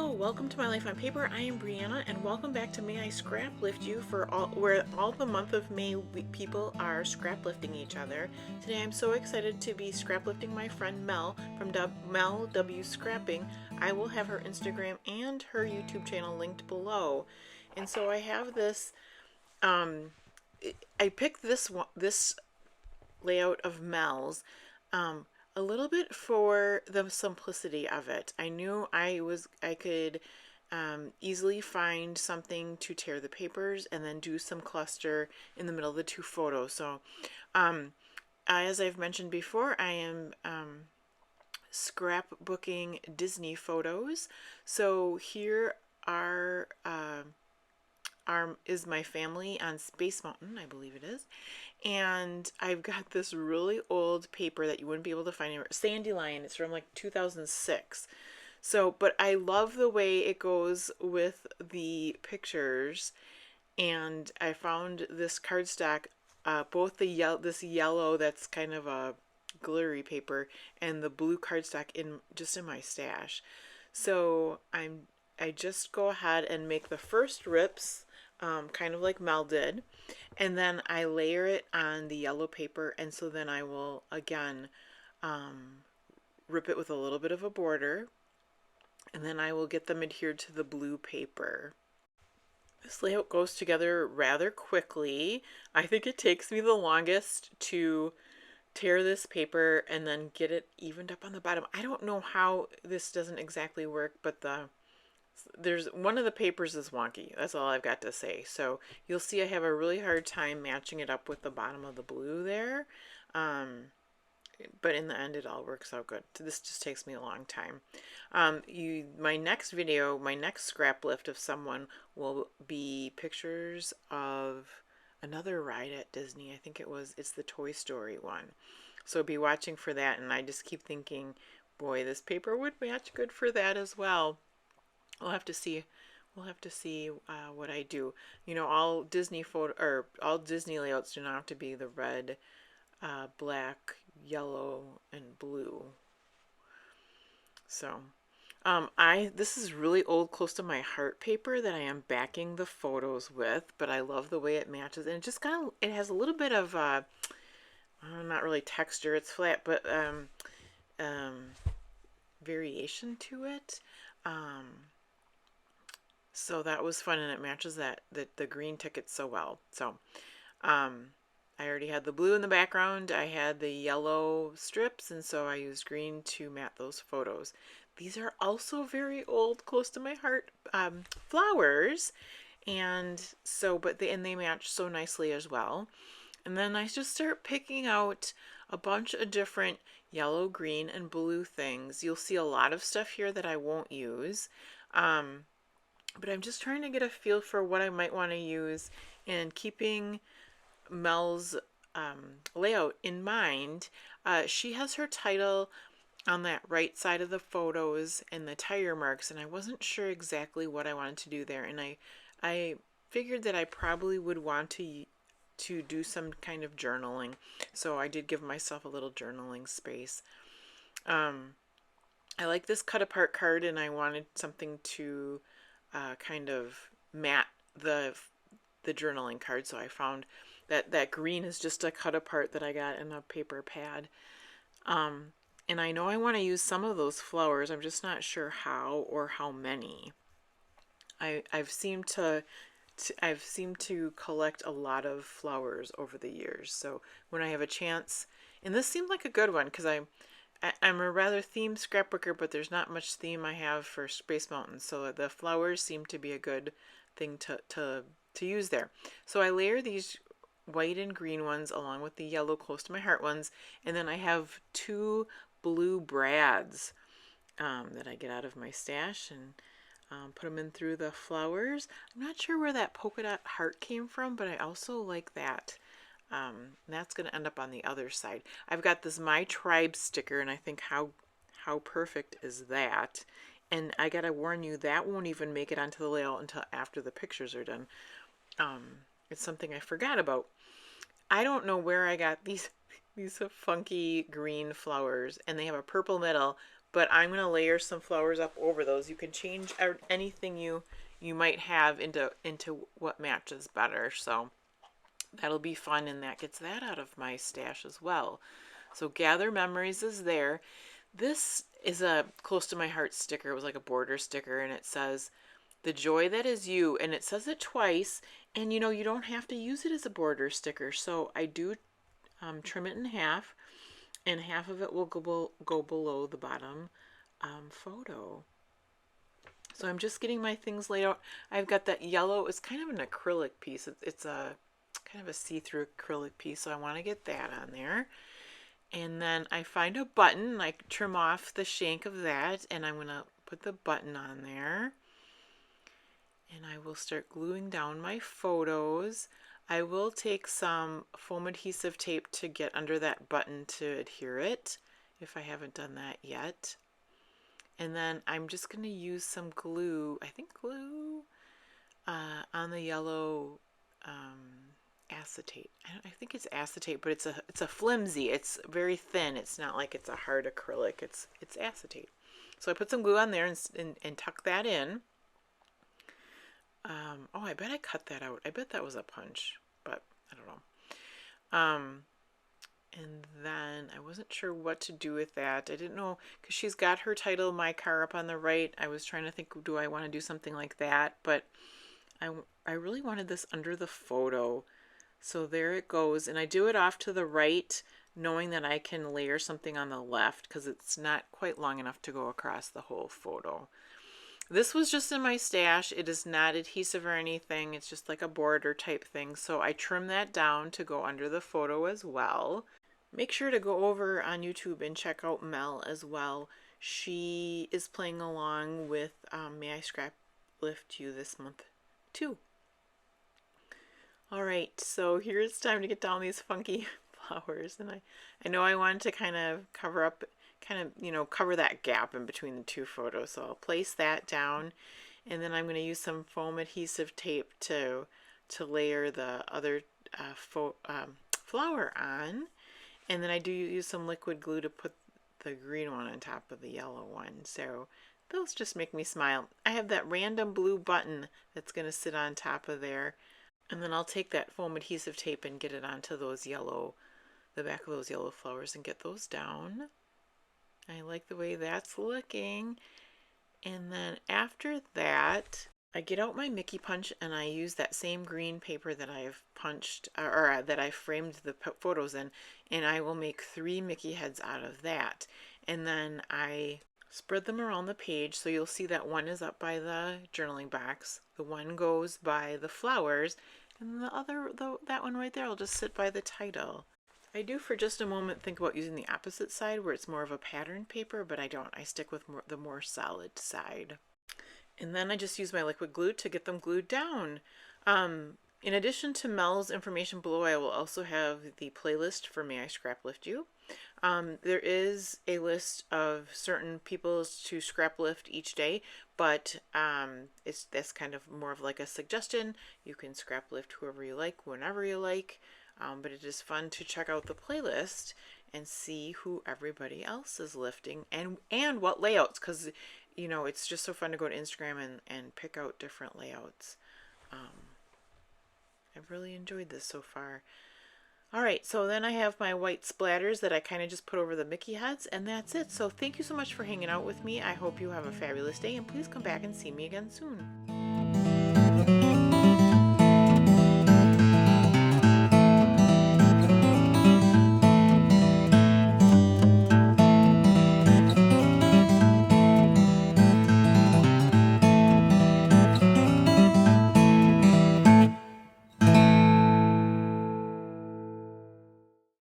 Hello, welcome to My Life on Paper. I am Brianna, and welcome back to May I Scraplift You, where all the month of May people are scraplifting each other. Today I'm so excited to be scraplifting my friend Mel from Mel W Scrapping. I will have her Instagram and her YouTube channel linked below. And so I have this. I picked this layout of Mel's. A little bit for the simplicity of it. I knew I could easily find something to tear the papers and then do some cluster in the middle of the two photos. So as I've mentioned before, I am scrapbooking Disney photos. So here are is my family on Space Mountain, I believe it is. And I've got this really old paper that you wouldn't be able to find anywhere. Sandy Lion, it's from like 2006. So, but I love the way it goes with the pictures. And I found this cardstock, both this yellow that's kind of a glittery paper and the blue cardstock just in my stash. So I just go ahead and make the first rips, kind of like Mel did, and then I layer it on the yellow paper, and so then I will again rip it with a little bit of a border, and then I will get them adhered to the blue paper. This layout goes together rather quickly. I think it takes me the longest to tear this paper and then get it evened up on the bottom. I don't know how this doesn't exactly work, but there's one of the papers is wonky. That's all I've got to say. So you'll see I have a really hard time matching it up with the bottom of the blue there. But in the end, it all works out good. This just takes me a long time. My next video, my next scrap lift of someone will be pictures of another ride at Disney. I think it's the Toy Story one. So be watching for that. And I just keep thinking, boy, this paper would match good for that as well. We'll have to see. We'll have to see what I do. You know, all Disney layouts do not have to be the red, black, yellow, and blue. So, this is really old, close to my heart paper that I am backing the photos with, but I love the way it matches, and it has a little bit of not really texture. It's flat, but variation to it. So that was fun, and it matches the green ticket so well. So I already had the blue in the background. I had the yellow strips, and so I used green to mat those photos. These are also very old, close to my heart flowers, and so they match so nicely as well. And then I just start picking out a bunch of different yellow, green, and blue things. You'll see a lot of stuff here that I won't use. But I'm just trying to get a feel for what I might want to use, and keeping Mel's layout in mind. She has her title on that right side of the photos and the tire marks, and I wasn't sure exactly what I wanted to do there, and I figured that I probably would want to do some kind of journaling, so I did give myself a little journaling space. I like this cut apart card, and I wanted something to kind of mat the journaling card, so I found that green is just a cut apart that I got in a paper pad. And I know I want to use some of those flowers. I'm just not sure how or how many. I've seemed to collect a lot of flowers over the years, so when I have a chance, and this seemed like a good one because I'm a rather themed scrapbooker, but there's not much theme I have for Space Mountain, so the flowers seem to be a good thing to use there. So I layer these white and green ones along with the yellow close to my heart ones, and then I have two blue brads that I get out of my stash and put them in through the flowers. I'm not sure where that polka dot heart came from, but I also like that. That's going to end up on the other side. I've got this My Tribe sticker, and I think how perfect is that? And I gotta warn you, that won't even make it onto the layout until after the pictures are done. It's something I forgot about. I don't know where I got these funky green flowers, and they have a purple middle, but I'm going to layer some flowers up over those. You can change anything you might have into what matches better. So that'll be fun, and that gets that out of my stash as well. So Gather Memories is there. This is a close to my heart sticker. It was like a border sticker, and it says, "The joy that is you," and it says it twice, and you know, you don't have to use it as a border sticker. So I do trim it in half, and half of it will go below the bottom photo. So I'm just getting my things laid out. I've got that yellow. It's kind of an acrylic piece. It's a kind of a see-through acrylic piece, so I want to get that on there. And then I find a button, I trim off the shank of that, and I'm going to put the button on there. And I will start gluing down my photos. I will take some foam adhesive tape to get under that button to adhere it, if I haven't done that yet. And then I'm just going to use some glue, I think glue, on the yellow acetate. I think it's acetate, but it's a flimsy. It's very thin. It's not like it's a hard acrylic. It's acetate. So I put some glue on there and tuck that in. Oh, I bet I cut that out. I bet that was a punch, but I don't know. And then I wasn't sure what to do with that. I didn't know, because she's got her title, My Car, up on the right. I was trying to think, do I want to do something like that? But I really wanted this under the photo. So there it goes. And I do it off to the right, knowing that I can layer something on the left, because it's not quite long enough to go across the whole photo. This was just in my stash. It is not adhesive or anything. It's just like a border type thing. So I trim that down to go under the photo as well. Make sure to go over on YouTube and check out Mel as well. She is playing along with May I Scraplift You this month too. All right, so here's time to get down these funky flowers. And I know I wanted to kind of cover up, cover that gap in between the two photos. So I'll place that down, and then I'm going to use some foam adhesive tape to layer the other flower on. And then I do use some liquid glue to put the green one on top of the yellow one. So those just make me smile. I have that random blue button that's going to sit on top of there. And then I'll take that foam adhesive tape and get it onto those the back of those yellow flowers and get those down. I like the way that's looking. And then after that, I get out my Mickey punch and I use that same green paper that I've punched, or that I framed the photos in, and I will make 3 Mickey heads out of that. And then I spread them around the page, so you'll see that one is up by the journaling box, the one goes by the flowers, and the other, that one right there, will just sit by the title. I do for just a moment think about using the opposite side where it's more of a pattern paper, but I don't. I stick with the more solid side. And then I just use my liquid glue to get them glued down. In addition to Mel's information below, I will also have the playlist for May I Scraplift You. There is a list of certain people to scraplift each day, but that's kind of more of like a suggestion. You can scraplift whoever you like, whenever you like, but it is fun to check out the playlist and see who everybody else is lifting and what layouts, because you know, it's just so fun to go to Instagram and pick out different layouts. I've really enjoyed this so far. All right, so then I have my white splatters that I kind of just put over the Mickey heads, and that's it. So thank you so much for hanging out with me. I hope you have a fabulous day, and please come back and see me again soon.